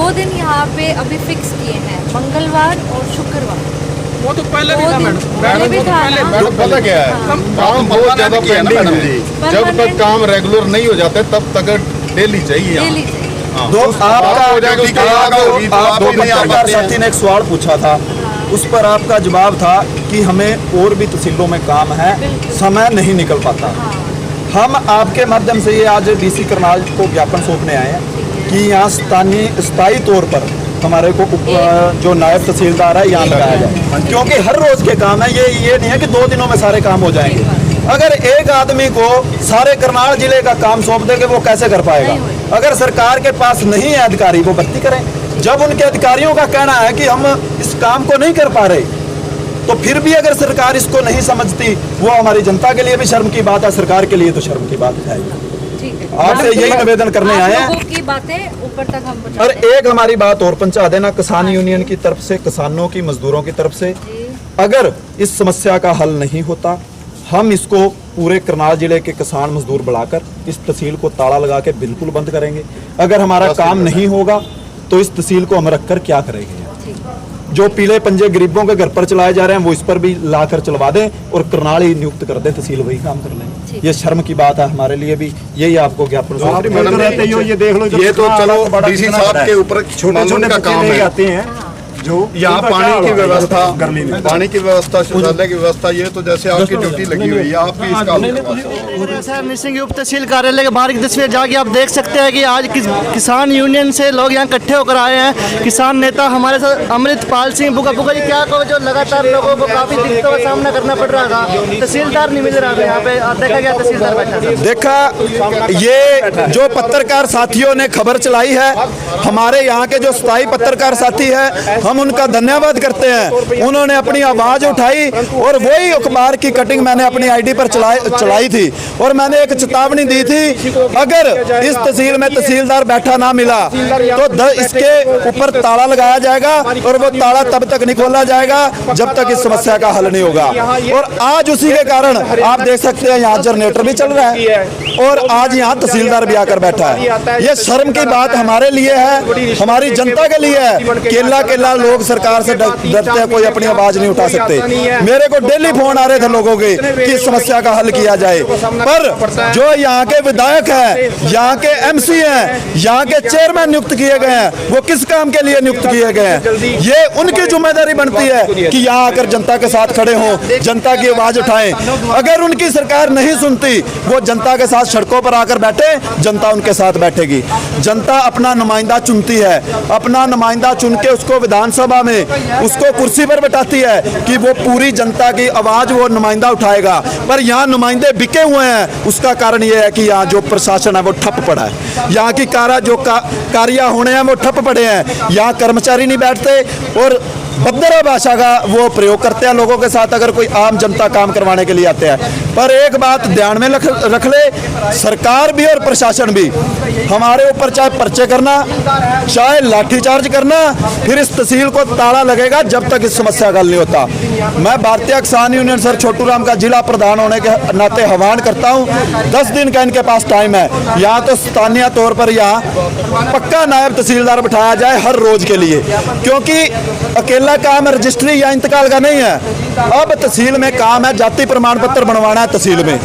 2 दिन यहाँ पे अभी फिक्स किए हैं, मंगलवार और शुक्रवार। वो तो पहले भी था मैडम, पहले भी था ना। पता क्या है, काम बहुत ज्यादा पेंडिंग है। जब तक काम रेगुलर नहीं हो जाते तब तक डेली चाहिए। डेली चाहिए। दो पत्रकार साथी ने एक सवाल पूछा था, उस पर आपका जवाब था कि हमें और भी तहसीलों में काम है, समय नहीं निकल पाता। हम आपके माध्यम से ये आज डीसी करनाल को ज्ञापन सौंपने आए हैं कि यहाँ स्थायी तौर पर हमारे को जो नायब तहसीलदार है यहाँ लगाया जाए, क्योंकि हर रोज के काम है। ये नहीं है कि 2 दिनों में सारे काम हो जाएंगे। अगर एक आदमी को सारे करनाल जिले का काम सौंप देंगे वो कैसे कर पाएगा? अगर सरकार के पास नहीं है अधिकारी, वो भर्ती करें। जब उनके अधिकारियों का कहना है कि हम इस काम को नहीं कर पा रहे, तो फिर भी अगर सरकार इसको नहीं समझती, वो हमारी जनता के लिए भी शर्म की बात है, सरकार के लिए तो शर्म की बात है। आपसे यही निवेदन करने आए हैं की बातें ऊपर तक हम और एक हमारी बात और पहुंचा देना किसान यूनियन की तरफ से, किसानों की, मजदूरों की तरफ से। अगर इस समस्या का हल नहीं होता, हम इसको पूरे करनाल जिले के किसान मजदूर बुलाकर इस तहसील को ताला लगा के बिल्कुल बंद करेंगे। अगर हमारा काम नहीं होगा तो इस तहसील को हम रखकर क्या करेंगे? जो पीले पंजे गरीबों के घर पर चलाए जा रहे हैं वो इस पर भी लाकर चलवा दें और करनाल ही नियुक्त कर दें, तहसील वही काम कर लें। ये शर्म की बात है हमारे लिए भी। यही आपको ज्ञापन ये देख लो, ये तो चलो डीसी साहब के ऊपर छोटे का काम है। आते हैं जो यहाँ पानी की व्यवस्था, शौचालय की व्यवस्था, ये तो जैसे आपकी ड्यूटी लगी हुई है, आपकी इसका निसिंग उप तहसील कार्यालय के बाहर की तस्वीर जाके आप देख सकते हैं कि आज किसान यूनियन से लोग यहाँ इकट्ठे होकर आए हैं। किसान नेता हमारे साथ अमृतपाल सिंह बुका जी, क्या कहो, जो लगातार लोगों को काफी दिक्कतों का सामना करना पड़ रहा था, तहसीलदार नहीं मिल रहा था यहाँ पे, देखा गया तहसीलदार बैठा। देखा, ये जो पत्रकार साथियों ने खबर चलाई है, हमारे यहाँ के जो स्थायी पत्रकार साथी है, हम उनका धन्यवाद करते हैं। उन्होंने अपनी आवाज उठाई और वही अखबार की कटिंग मैंने अपनी आईडी पर चलाई थी और मैंने एक चेतावनी दी थी, अगर इस तहसील में तहसीलदार बैठा ना मिला तो इसके ऊपर ताला लगाया जाएगा और वो ताला तब तक नहीं खोला जाएगा जब तक इस समस्या का हल नहीं होगा। और आज उसी के कारण आप देख सकते हैं यहाँ जनरेटर भी चल रहा है और आज यहाँ तहसीलदार भी आकर बैठा है। ये शर्म की बात हमारे लिए है, हमारी जनता के लिए है। केला लोग सरकार से डरते हैं, कोई अपनी आवाज नहीं उठा सकते। मेरे को डेली फोन आ रहे थे लोगों के कि इस समस्या का हल किया जाए, पर जो यहाँ के विधायक हैं, यहाँ के एमसी हैं, यहाँ के चेयरमैन नियुक्त किए गए हैं, वो किस काम के लिए नियुक्त किए गए हैं? ये उनकी जिम्मेदारी बनती है कि यहाँ आकर जनता के साथ खड़े हों, जनता की आवाज उठाएं। अगर उनकी सरकार नहीं सुनती, वो जनता के साथ सड़कों पर आकर बैठे, जनता उनके साथ बैठेगी। जनता अपना नुमाइंदा चुनती है, अपना नुमाइंदा चुन के उसको विधानसभा में उसको कुर्सी पर बैठाती है कि वो पूरी जनता की आवाज वो नुमाइंदा उठाएगा। पर यहाँ नुमाइंदे बिके हुए हैं, उसका कारण ये है कि यहाँ जो प्रशासन है वो ठप पड़ा है, यहाँ की कार्य होने हैं वो ठप पड़े हैं, यहाँ कर्मचारी नहीं बैठते और भद्रा भाषा का वो प्रयोग करते हैं लोगों के साथ अगर कोई आम जनता काम करवाने के लिए आते हैं। पर एक बात ध्यान में रख ले, सरकार भी और प्रशासन भी, हमारे ऊपर चाहे पर्चे करना, चाहे लाठीचार्ज करना, फिर इस तहसील को ताला लगेगा जब तक इस समस्या का हल नहीं होता। मैं भारतीय किसान यूनियन सर छोटू राम का जिला प्रधान होने के नाते आह्वान करता हूँ, 10 दिन का इनके पास टाइम है। यहाँ तो स्थानीय तौर पर यहाँ पक्का नायब तहसीलदार बिठाया जाए हर रोज के लिए, क्योंकि अकेला काम रजिस्ट्री या इंतकाल का नहीं है। अब तहसील में काम है, जाति प्रमाण पत्र बनवाना है तहसील में,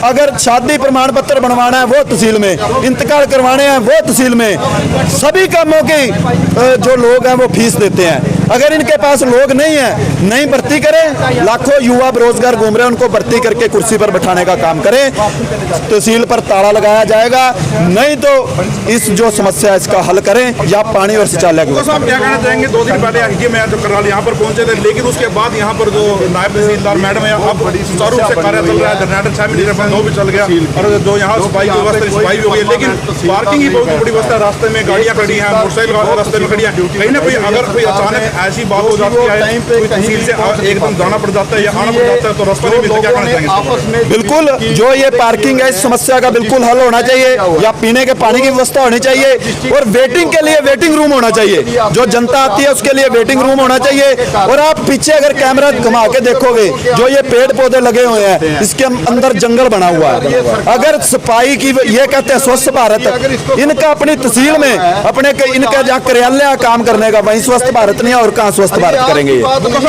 अगर शादी प्रमाण पत्र बनवाना है वो तहसील में, इंतकाल करवाने हैं वो तहसील में। सभी कामों की जो लोग हैं वो फीस देते हैं। अगर इनके पास लोग नहीं है, नहीं भर्ती करें, लाखों युवा बेरोजगार घूम रहे हैं, उनको भर्ती करके कुर्सी पर बैठाने का काम करें, तहसील पर ताला लगाया जाएगा। नहीं तो इस जो समस्या इसका हल करें या पानी और शौचालय को। क्या कहना चाहेंगे? 2 दिन पहले मैं जो करनाल यहाँ पर पहुंचे थे, लेकिन उसके बाद यहाँ पर जो नायब तहसीलदार मैडम है, अब सुचारू रूप से कार्य चल रहा है, जनरेटर 6 मिनट 9 भी चल गया और जो यहाँ सफाई की व्यवस्था सफाई भी हो गई, लेकिन पार्किंग की बहुत बड़ी व्यवस्था, रास्ते में गाड़ियाँ खड़ी हैं, मोटरसाइकिल रास्ते में खड़ी है। कहीं ना कहीं अगर कोई अचानक ऐसी बात हो जाती है टाइम पे कोई तहसील से एकदम जाना पड़ जाता है या आना पड़ जाता है तो रास्ता नहीं मिलता, क्या करना चाहिए? आपस में बिल्कुल जो ये पार्किंग है इस समस्या का बिल्कुल हल होना चाहिए, या पीने के पानी की व्यवस्था होनी चाहिए, और वेटिंग के लिए वेटिंग रूम होना चाहिए। जो जनता आती है उसके लिए वेटिंग रूम होना चाहिए। और आप पीछे अगर कैमरा घुमा के देखोगे, जो ये पेड़ पौधे लगे हुए हैं इसके अंदर जंगल बना हुआ है। अगर सफाई की, ये कहते हैं स्वच्छ भारत, इनका अपनी तहसील में अपने इनका जहाँ कार्यालय काम करने का, वहीं स्वस्थ भारत नहीं है, और कहाँ स्वस्थ भारत करेंगे?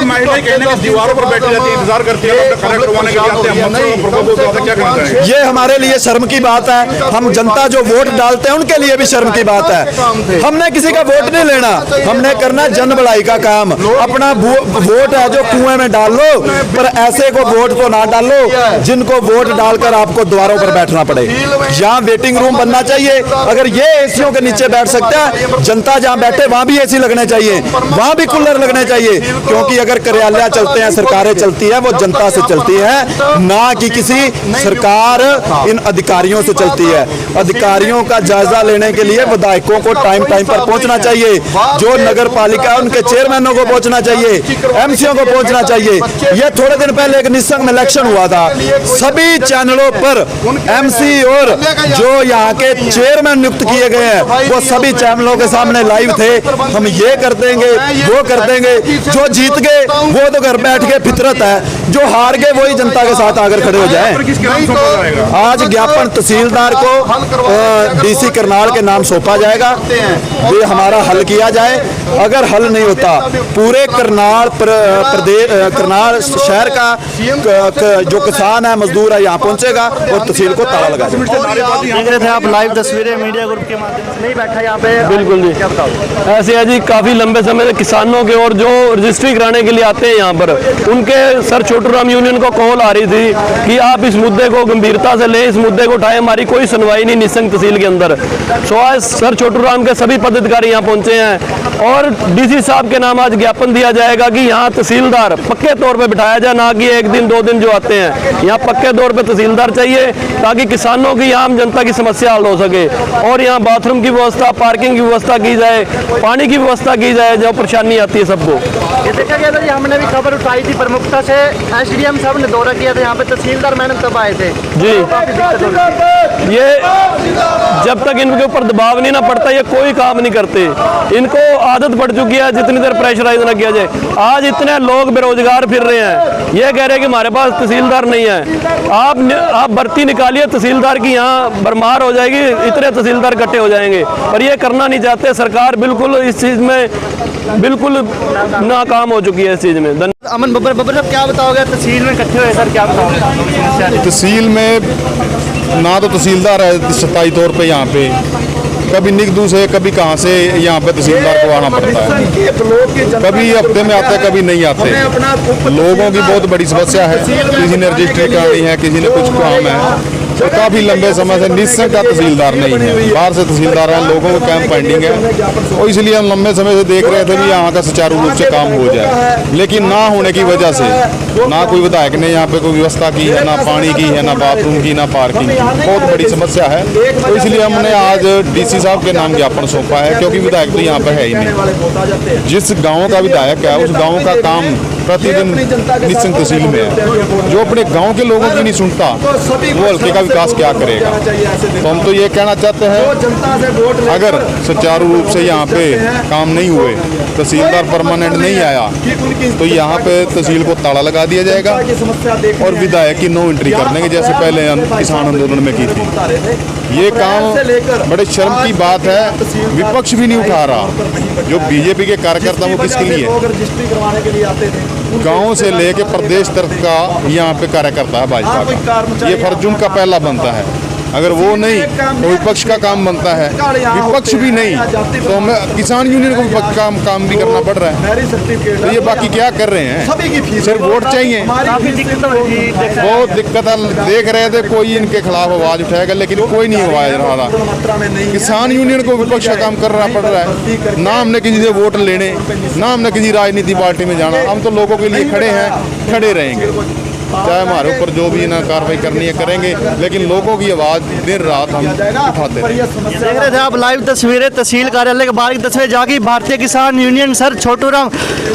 महिलाएं कहने की दीवारों पर बैठी रहती है, इंतजार करती है, कार्य करवाने के लिए आते हैं, मच्छरों का प्रकोप होता है, क्या करना चाहिए? ये हमारे लिए शर्म की बात है। हम जनता जो वोट डालते हैं उनके लिए भी शर्म की बात है। हमने किसी का वोट नहीं लेना, हमने करना जन भलाई का काम। अपना वोट है जो कुएं में डाल लो, पर ऐसे को वोट तो ना डालो जिनको वोट डालकर आपको द्वारों पर बैठना पड़े। यहाँ वेटिंग रूम बनना चाहिए। अगर ये एसियों के नीचे बैठ सकता है, जनता जहाँ बैठे वहां भी एसी लगने चाहिए, वहां भी कूलर लगने चाहिए, क्योंकि अगर कार्यालय चलते हैं, सरकारें चलती है, वो जनता से चलती है, ना कि किसी सरकार इन अधिकारियों से चलती है। अधिकारियों का जायजा लेने के लिए विधायकों को टाइम पर पहुंचना चाहिए, जो नगर पालिका उनके चेयरमैनों को पहुंचना चाहिए, एमसीओ को पहुंचना चाहिए। ये थोड़े दिन पहले एक निस्संग में इलेक्शन हुआ था, सभी चैनलों पर एमसी और जो यहाँ के चेयरमैन नियुक्त किए गए हैं वो सभी चैनलों के सामने लाइव थे। हम ये कर देंगे, वो कर देंगे, जो जीत गए वो तो घर बैठ के फितरत है, जो हार गए वही जनता के साथ आकर खड़े हो जाए। आज ज्ञापन तहसीलदार को डीसी करनाल के नाम सौंपा जाएगा, ये हमारा हल किया जाए। अगर हल नहीं होता, पूरे करनाल करनाल शहर का जो किसान है, मजदूर है, यहाँ पहुंचेगा और तहसील को ताला लगा जाएगा। देख रहे थे आप लाइव तस्वीरें मीडिया ग्रुप के माध्यम से। नहीं बैठा यहाँ पे, बिल्कुल जी, क्या बताओ? ऐसे है जी, काफ़ी लंबे समय से किसानों के और जो रजिस्ट्री कराने के लिए आते हैं यहाँ पर, उनके सर छोटू राम यूनियन को कॉल आ रही थी कि आप इस मुद्दे को गंभीरता से लें, इस मुद्दे को उठाएं, हमारी कोई सुनवाई नहीं निस्संग तहसील के अंदर। सो आज सर छोटू राम के सभी पदाधिकारी यहाँ पहुँचे हैं और डीसी साहब के नाम आज ज्ञापन दिया जाएगा कि यहाँ तहसीलदार पक्के तौर पर बिठाया जाए, ना कि एक दिन 2 दिन जो आते हैं। यहाँ पक्के तौर पर तहसीलदार चाहिए ताकि किसानों की, आम जनता की समस्या हल हो सके, और यहाँ बाथरूम की व्यवस्था, पार्किंग की व्यवस्था की जाए, पानी की व्यवस्था की जाए, जो परेशानी आती है सबको। ये देखा गया था जी, हमने भी खबर उठाई थी प्रमुखता से, एसडीएम साहब ने दौरा किया था यहाँ पे, तहसीलदार मैडम तब आए थे जी। काफी दिक्कत हो रही थी। ये जब तक इनके ऊपर दबाव नहीं ना पड़ता ये कोई काम नहीं करते। इनको आदत पड़ चुकी है जितनी देर प्रेशराइज ना किया जाए। आज इतने लोग बेरोजगार फिर रहे हैं, ये कह रहे हैं कि हमारे पास तहसीलदार नहीं है। आप भर्ती निकालिए तहसीलदार की, यहाँ भरमार हो जाएगी, इतने तहसीलदार इकट्ठे हो जाएंगे, पर ये करना नहीं चाहते। सरकार बिल्कुल इस चीज़ में बिल्कुल नाकाम हो चुकी है इस चीज़ में। अमन बब्बर साहब क्या बताओगे, तहसील में इकट्ठे हुए सर, क्या बताओगे? तहसील में ना तो तहसीलदार है स्थायी तौर पे, यहाँ पे कभी निकदू से, कभी कहाँ से यहाँ पे तहसीलदार को आना पड़ता है। कभी हफ्ते में आते, कभी नहीं आते। लोगों की बहुत बड़ी समस्या है, किसी ने रजिस्ट्री करानी है, किसी ने कुछ काम है, तो काफ़ी लंबे समय से निस्संग का तहसीलदार नहीं है, बाहर से तहसीलदार हैं, लोगों को कैंप पेंडिंग है। और इसलिए हम लंबे समय से देख रहे थे कि यहाँ का सुचारू रूप से काम हो जाए, लेकिन ना होने की वजह से ना कोई विधायक ने यहाँ पे कोई व्यवस्था की है, ना पानी की है, ना बाथरूम की, ना पार्किंग की। बहुत बड़ी समस्या है, तो इसलिए हमने आज डीसी साहब के नाम ज्ञापन सौंपा है, क्योंकि विधायक तो यहाँ पे है ही नहीं। जिस गाँव का विधायक है उस गाँव का काम प्रतिदिन निस्संग तहसील में है, जो अपने गाँव के लोगों की नहीं सुनता वो हल्के का विकास क्या करेगा। तो हम तो ये कहना चाहते हैं, अगर सुचारू रूप से यहाँ पे काम नहीं हुए, तहसीलदार परमानेंट नहीं आया, तो यहाँ पे तहसील को ताला लगा दिया जाएगा और विधायक की नो एंट्री कर देंगे, जैसे पहले किसान आंदोलन में की थी। ये काम बड़े शर्म की बात है, विपक्ष भी नहीं उठा रहा। जो बीजेपी के कार्यकर्ता वो किसके लिए, गांव से लेके प्रदेश तक का यहाँ पे कार्यकर्ता है भाजपा का, ये फर्ज उनका पहला बनता है। अगर वो नहीं तो विपक्ष का काम बनता है, विपक्ष भी नहीं तो हमें किसान यूनियन को काम भी करना पड़ रहा है। तो ये बाकी क्या कर रहे हैं, सिर्फ वोट चाहिए। बहुत दिक्कत है, देख रहे थे कोई इनके खिलाफ आवाज उठाएगा, लेकिन कोई नहीं आवाज उठा रहा। किसान यूनियन को विपक्ष का काम करना पड़ रहा है, ना हमने किसी से वोट लेने, ना हमने किसी राजनीति पार्टी में जाना। हम तो लोगों के लिए खड़े हैं, खड़े रहेंगे। चाहे हमारे ऊपर जो भी इन्हें कार्रवाई करनी है करेंगे, लेकिन लोगों की आवाज़ दिन रात हम उठाते रहेंगे। देख रहे थे आप लाइव तस्वीरें तहसील कार्यालय के बाहर की तस्वीरें जाके भारतीय किसान यूनियन सर छोटूराम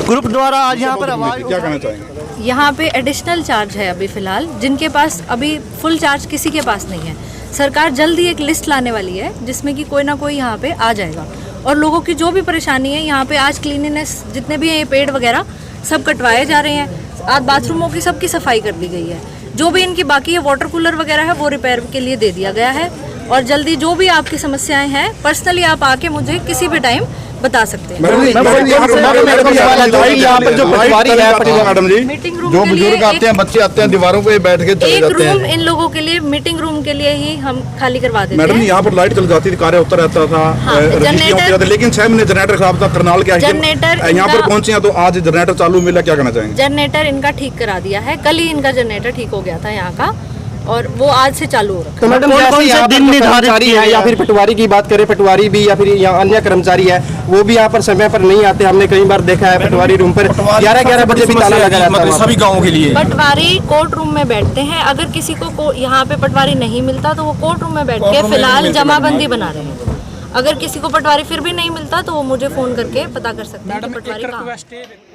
ग्रुप द्वारा आज यहाँ पर आवाज क्या कहना चाहेंगे? यहाँ पे एडिशनल चार्ज है अभी फ़िलहाल, जिनके पास अभी फुल चार्ज किसी के पास नहीं है। सरकार जल्द ही एक लिस्ट लाने वाली है जिसमें कि कोई ना कोई यहाँ पे आ जाएगा और लोगों की जो भी परेशानी है यहाँ पे आज क्लीनिनेस जितने भी हैं ये पेड़ वगैरह सब कटवाए जा रहे हैं। आज बाथरूमों की सबकी सफाई कर दी गई है। जो भी इनकी बाकी है वाटर कूलर वगैरह है वो रिपेयर के लिए दे दिया गया है और जल्दी जो भी आपकी समस्याएं हैं पर्सनली आप आके मुझे किसी भी टाइम बता सकते हैं। मैडम जो पटवारी है मैडम जी, मीटिंग रूम जो के लिए बुजुर्ग आते हैं, बच्चे आते हैं, दीवारों पे बैठ के चले एक जाते रूम हैं। इन लोगों के लिए मीटिंग रूम के लिए ही हम खाली करवा देते मैडम हैं। जी यहाँ पर लाइट चल जाती थी, कार्य होता रहता था, हाँ, रजिस्ट्री होती रहती, लेकिन 6 महीने जनरेटर खराब था। करनाल के जनरेटर यहाँ पर इनका- पहुंचे हैं तो आज जनरेटर चालू मिला, क्या कहना चाहेंगे? जनरेटर इनका ठीक करा दिया है, कल ही इनका जनरेटर ठीक हो गया था यहाँ का और वो आज से चालू हो रखा है। तो मैडम कौन से दिन निर्धारित किए है या फिर पटवारी की बात करें, पटवारी भी या फिर यहाँ अन्य कर्मचारी है वो भी यहाँ पर समय पर नहीं आते। हमने कई बार देखा है पटवारी रूम पर 11-11 बजे भी ताला लगा रहता है। सभी गाँवों के लिए पटवारी कोर्ट रूम में बैठते हैं। अगर किसी को यहाँ पे पटवारी नहीं मिलता तो वो कोर्ट रूम में बैठ के फिलहाल जमाबंदी बना रहे हैं। अगर किसी को पटवारी फिर भी नहीं मिलता तो वो मुझे फोन करके पता कर सकते हैं कि पटवारी कहाँ है।